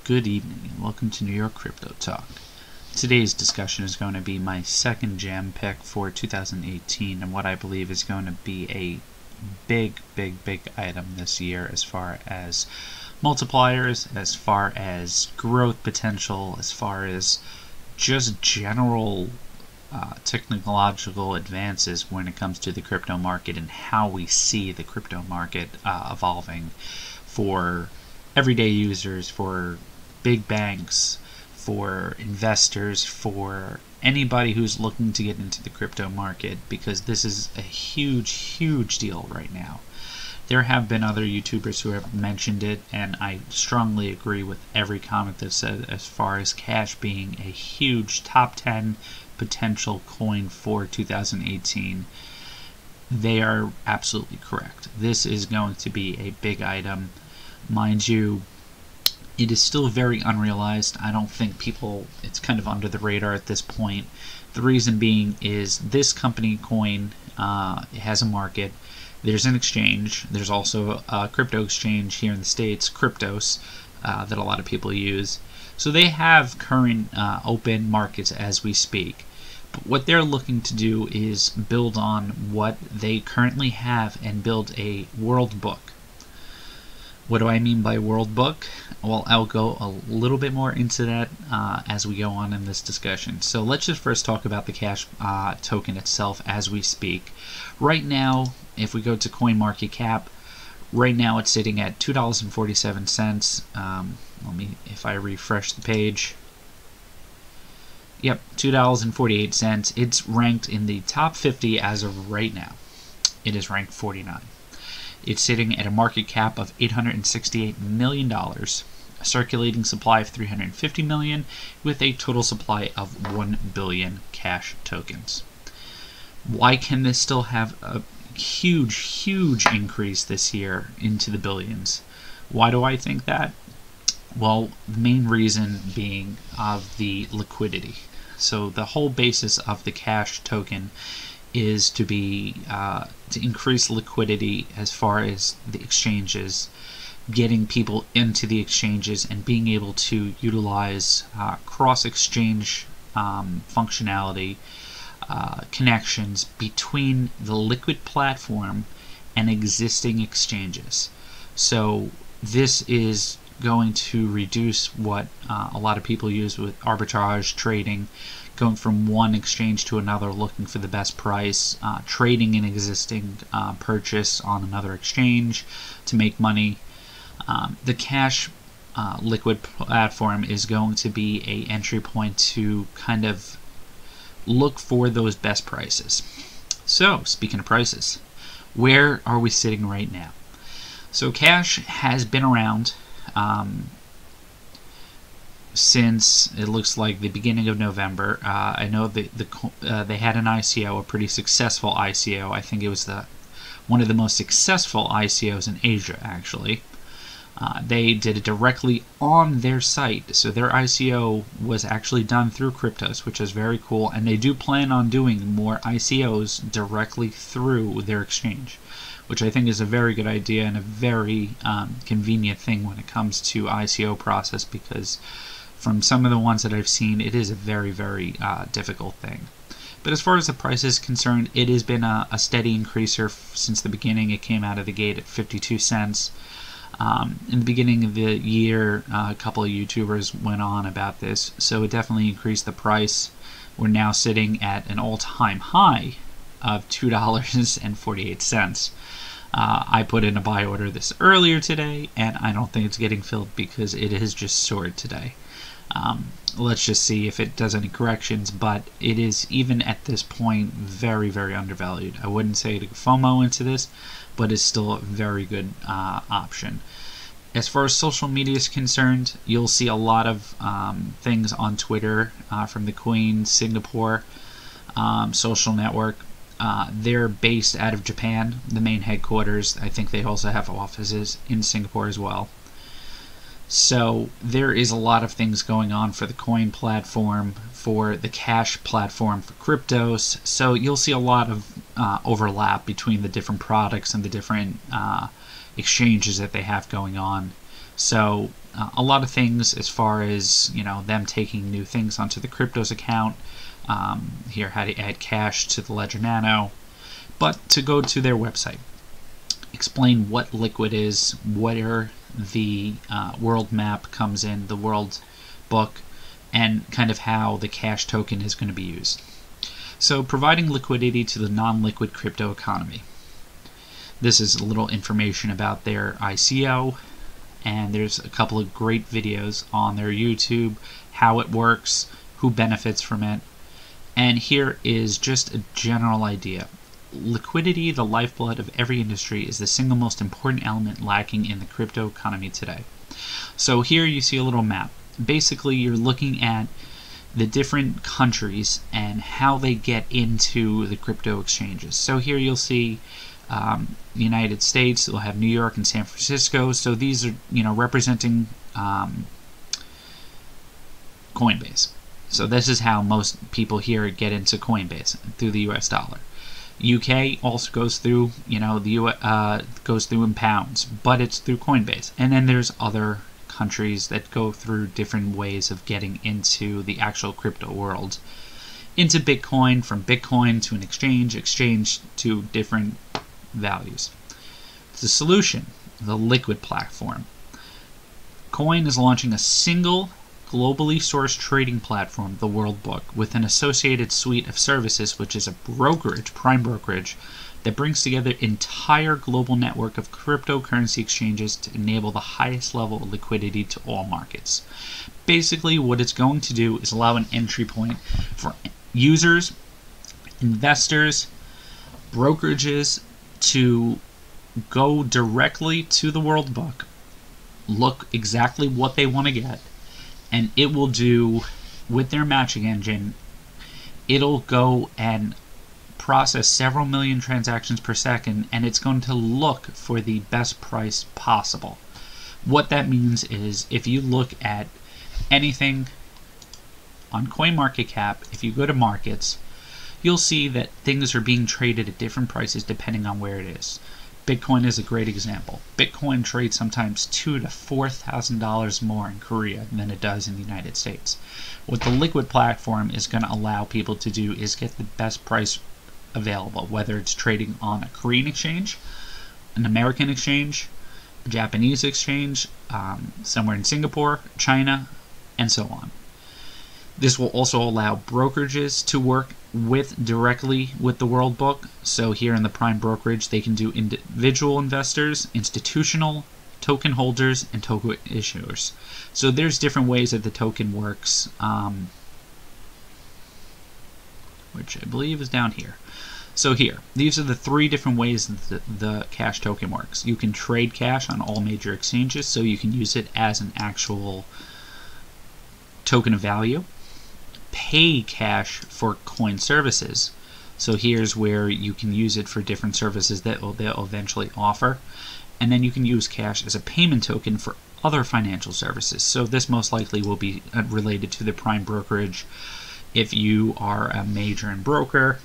Good evening and welcome to New York Crypto Talk. Today's discussion is going to be my second jam pick for 2018 and what I believe is going to be a big item this year as far as multipliers, as far as growth potential, as far as just general technological advances when it comes to the crypto market and how we see the crypto market evolving for everyday users, for big banks, for investors, for anybody who's looking to get into the crypto market, because this is a huge deal right now. There have been other YouTubers who have mentioned it, and I strongly agree with every comment that said as far as QASH being a huge top 10 potential coin for 2018. They are absolutely correct. This is going to be a big item. Mind you, it is still very unrealized. I don't think it's kind of under the radar at this point. The reason being is this company coin it has a market. There's an exchange. There's also a crypto exchange here in the States, Cryptos, that a lot of people use. So they have current open markets as we speak. But what they're looking to do is build on what they currently have and build a world book. What do I mean by world book? Well, I'll go a little bit more into that as we go on in this discussion. So let's just first talk about the QASH token itself as we speak. Right now, if we go to CoinMarketCap, right now it's sitting at $2.47. If I refresh the page. Yep, $2.48. It's ranked in the top 50 as of right now. It is ranked 49. It's sitting at a market cap of $868 million, a circulating supply of 350 million, with a total supply of 1 billion QASH tokens. Why can this still have a huge increase this year into the billions? Why do I think that? Well, the main reason being of the liquidity. So the whole basis of the QASH token is to increase liquidity as far as the exchanges, getting people into the exchanges and being able to utilize cross-exchange functionality, connections between the Liquid platform and existing exchanges. So this is going to reduce what a lot of people use with arbitrage trading, going from one exchange to another looking for the best price, trading an existing purchase on another exchange to make money. The QASH Liquid platform is going to be an entry point to kind of look for those best prices. So, speaking of prices, where are we sitting right now? So QASH has been around since it looks like the beginning of November. I know they had an ICO, a pretty successful ICO. I think it was one of the most successful ICOs in Asia, actually. They did it directly on their site, so their ICO was actually done through Cryptos, which is very cool, and they do plan on doing more ICOs directly through their exchange, which I think is a very good idea and a very convenient thing when it comes to ICO process, because from some of the ones that I've seen, it is a very difficult thing. But as far as the price is concerned, it has been a steady increaser since the beginning. It came out of the gate at 52 cents. In the beginning of the year, a couple of YouTubers went on about this, so it definitely increased the price. We're now sitting at an all-time high of $2.48. I put in a buy order this earlier today, and I don't think it's getting filled because it has just soared today. Let's just see if it does any corrections, but it is, even at this point, very undervalued. I wouldn't say to FOMO into this, but it's still a very good option. As far as social media is concerned, you'll see a lot of things on Twitter from the Queen Singapore social network. They're based out of Japan, the main headquarters. I think they also have offices in Singapore as well. So there is a lot of things going on for the Coin platform, for the QASH platform, for Cryptos. So you'll see a lot of overlap between the different products and the different exchanges that they have going on. So a lot of things as far as, you know, them taking new things onto the Cryptos account. Here, how to add cash to the Ledger Nano. But to go to their website, explain what Liquid is, where the world map comes in, the world book, and kind of how the cash token is going to be used. So, providing liquidity to the non-liquid crypto economy. This is a little information about their ICO, and there's a couple of great videos on their YouTube, how it works, who benefits from it. And here is just a general idea. Liquidity, the lifeblood of every industry, is the single most important element lacking in the crypto economy today. So here you see a little map. Basically, you're looking at the different countries and how they get into the crypto exchanges. So here you'll see the United States. We'll have New York and San Francisco. So these are, you know, representing Coinbase. So this is how most people here get into Coinbase, through the US dollar. UK also goes through, you know, goes through in pounds, but it's through Coinbase. And then there's other countries that go through different ways of getting into the actual crypto world, into Bitcoin, from Bitcoin to an exchange to different values. The solution, the Liquid platform. Coin is launching a single globally sourced trading platform, the World Book, with an associated suite of services, which is a brokerage, prime brokerage, that brings together an entire global network of cryptocurrency exchanges to enable the highest level of liquidity to all markets. Basically, what it's going to do is allow an entry point for users, investors, brokerages to go directly to the World Book, look exactly what they want to get, and it will do, with their matching engine, it'll go and process several million transactions per second, and it's going to look for the best price possible. What that means is, if you look at anything on CoinMarketCap, if you go to markets, you'll see that things are being traded at different prices depending on where it is. Bitcoin is a great example. Bitcoin trades sometimes $2,000 to $4,000 more in Korea than it does in the United States. What the Liquid platform is going to allow people to do is get the best price available, whether it's trading on a Korean exchange, an American exchange, a Japanese exchange, somewhere in Singapore, China, and so on. This will also allow brokerages to work directly with the World Book. So here in the Prime brokerage, they can do individual investors, institutional, token holders, and token issuers. So there's different ways that the token works, which I believe is down here. So here, these are the three different ways that the cash token works. You can trade cash on all major exchanges, so you can use it as an actual token of value. Pay cash for coin services. So here's where you can use it for different services that they'll eventually offer. And then you can use cash as a payment token for other financial services. So this most likely will be related to the Prime brokerage. If you are a major and broker,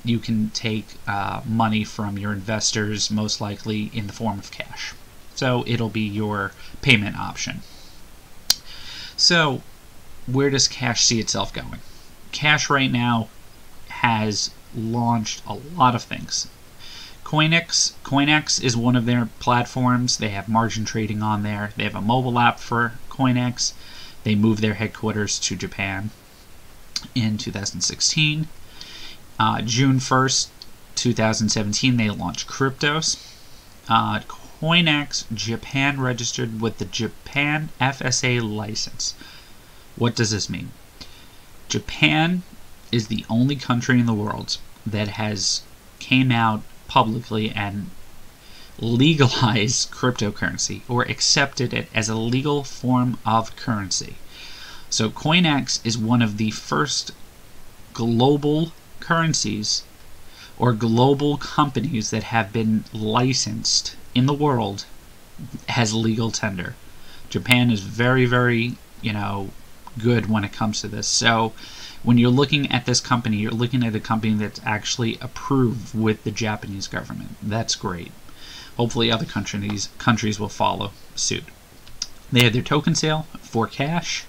you can take money from your investors, most likely in the form of cash. So it'll be your payment option. So where does cash see itself going? Cash right now has launched a lot of things. CoinEx is one of their platforms. They have margin trading on there. They have a mobile app for CoinEx. They moved their headquarters to Japan in 2016. June 1st, 2017, they launched Cryptos. CoinEx Japan registered with the Japan FSA license. What does this mean? Japan is the only country in the world that has came out publicly and legalized cryptocurrency, or accepted it as a legal form of currency. So CoinEx is one of the first global currencies or global companies that have been licensed in the world as legal tender. Japan is very, very, good when it comes to this. So when you're looking at this company, you're looking at a company that's actually approved with the Japanese government. That's great. Hopefully other countries will follow suit. They had their token sale for QASH.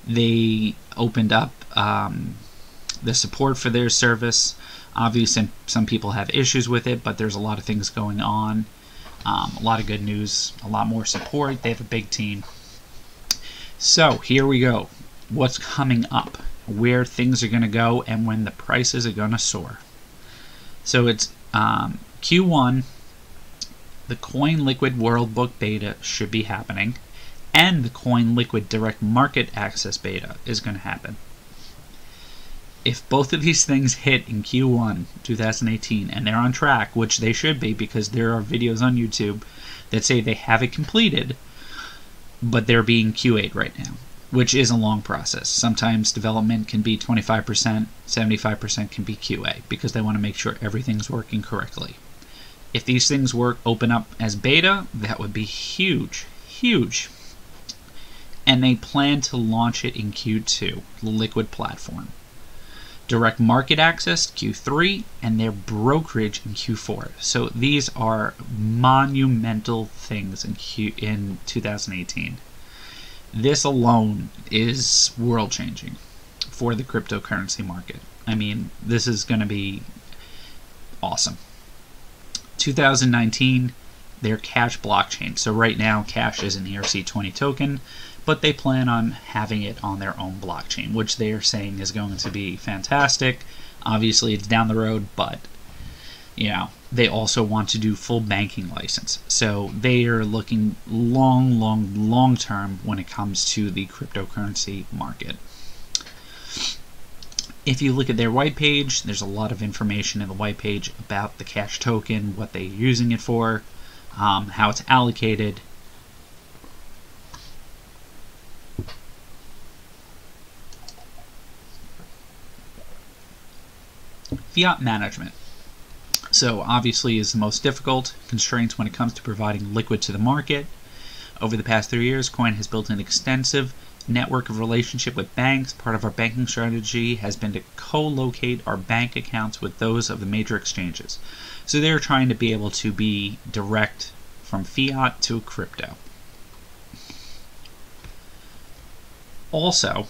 They opened up the support for their service. Obviously, some people have issues with it, but there's a lot of things going on. A lot of good news, a lot more support. They have a big team. So here we go. What's coming up, where things are going to go, and when the prices are going to soar. So it's Q1, the Coin Liquid World Book Beta should be happening, and the Coin Liquid Direct Market Access Beta is going to happen. If both of these things hit in Q1 2018, and they're on track, which they should be because there are videos on YouTube that say they have it completed, but they're being QA'd right now, which is a long process. Sometimes development can be 25%, 75% can be QA, because they want to make sure everything's working correctly. If these things open up as beta, that would be huge, huge. And they plan to launch it in Q2, the Liquid platform. Direct market access, Q3, and their brokerage in Q4. So these are monumental things in 2018. This alone is world-changing for the cryptocurrency market. I mean, this is going to be awesome. 2019, their QASH blockchain. So right now, QASH is an ERC20 token, but they plan on having it on their own blockchain, which they are saying is going to be fantastic. Obviously, it's down the road, but you know, they also want to do full banking license. So they are looking long term when it comes to the cryptocurrency market. If you look at their white page, there's a lot of information in the white page about the QASH token, what they're using it for, how it's allocated. Fiat management. So obviously is the most difficult constraints when it comes to providing liquid to the market. Over the past 3 years, Coin has built an extensive network of relationship with banks. Part of our banking strategy has been to co-locate our bank accounts with those of the major exchanges. So they're trying to be able to be direct from fiat to crypto. Also,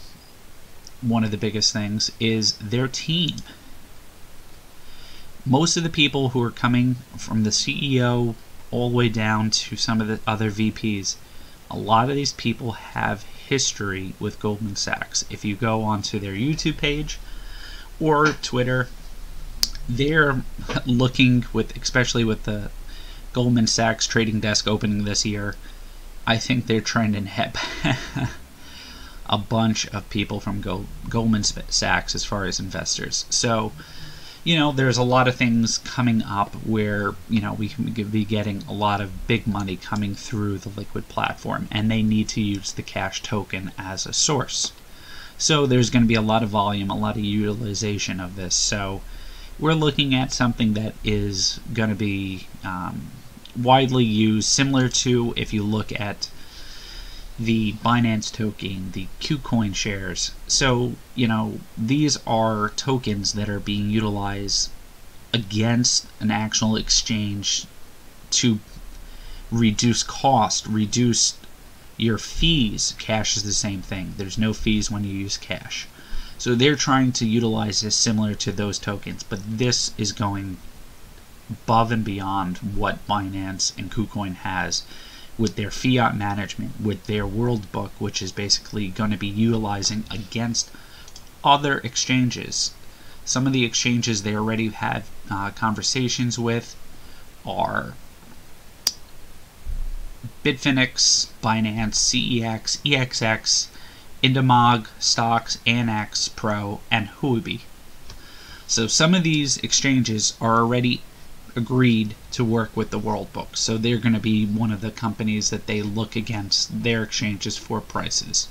one of the biggest things is their team. Most of the people who are coming from the CEO all the way down to some of the other VPs, a lot of these people have history with Goldman Sachs. If you go onto their YouTube page or Twitter, they're looking with, especially with the Goldman Sachs trading desk opening this year, I think they're trying to hit a bunch of people from Goldman Sachs as far as investors. So, you know, there's a lot of things coming up where, you know, we can be getting a lot of big money coming through the Liquid platform, and they need to use the QASH token as a source. So there's going to be a lot of volume, a lot of utilization of this. So we're looking at something that is going to be widely used, similar to if you look at the Binance token, the Qcoin shares. So, you know, these are tokens that are being utilized against an actual exchange to reduce cost, reduce your fees. QASH is the same thing. There's no fees when you use QASH. So they're trying to utilize this similar to those tokens, but this is going above and beyond what Binance and KuCoin has with their fiat management, with their world book, which is basically going to be utilizing against other exchanges. Some of the exchanges they already had conversations with are Bitfinex, Binance, CEX, EXX, Indamog, Stocks, Annex Pro, and Huobi. So some of these exchanges are already agreed to work with the World Book, so they're going to be one of the companies that they look against their exchanges for prices.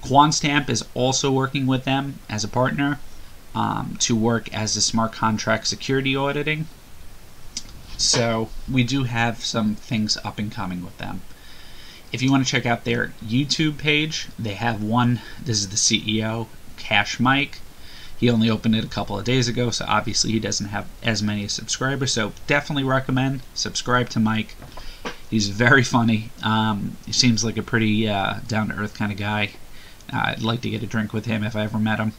QuantStamp is also working with them as a partner to work as a smart contract security auditing. So we do have some things up and coming with them. If you want to check out their YouTube page, they have one. This is the CEO, Cash Mike. He only opened it a couple of days ago, so obviously he doesn't have as many subscribers. So definitely recommend subscribe to Mike. He's He's very funny. He seems like a pretty down-to-earth kind of guy. I'd like to get a drink with him if I ever met him.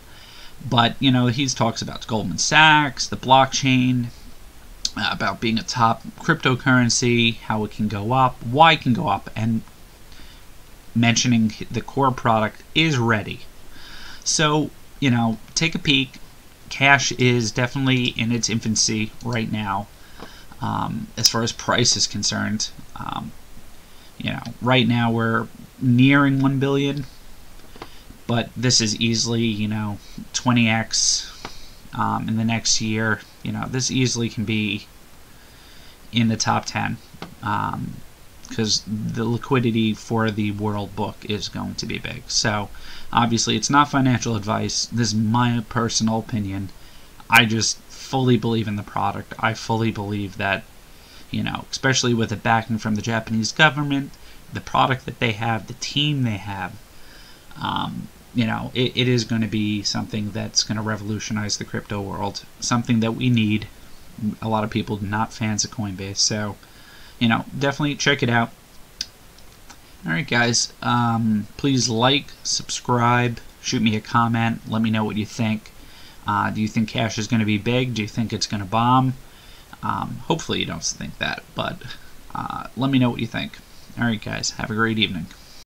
But, you know, he talks about Goldman Sachs, the blockchain, about being a top cryptocurrency, how it can go up, why it can go up, and mentioning the core product is ready. So, you know, take a peek. QASH is definitely in its infancy right now, as far as price is concerned. You know, right now we're nearing 1 billion, but this is easily, you know, 20x in the next year. You know, this easily can be in the top 10, because the liquidity for the world book is going to be big. So obviously it's not financial advice. This is my personal opinion. I just fully believe in the product. I fully believe that, you know, especially with the backing from the Japanese government, the product that they have, the team they have, you know, it is going to be something that's going to revolutionize the crypto world, something that we need. A lot of people not fans of Coinbase, so, you know, definitely check it out. Alright guys, please like, subscribe, shoot me a comment, let me know what you think. Do you think QASH is going to be big? Do you think it's going to bomb? Hopefully you don't think that, but let me know what you think. Alright guys, have a great evening.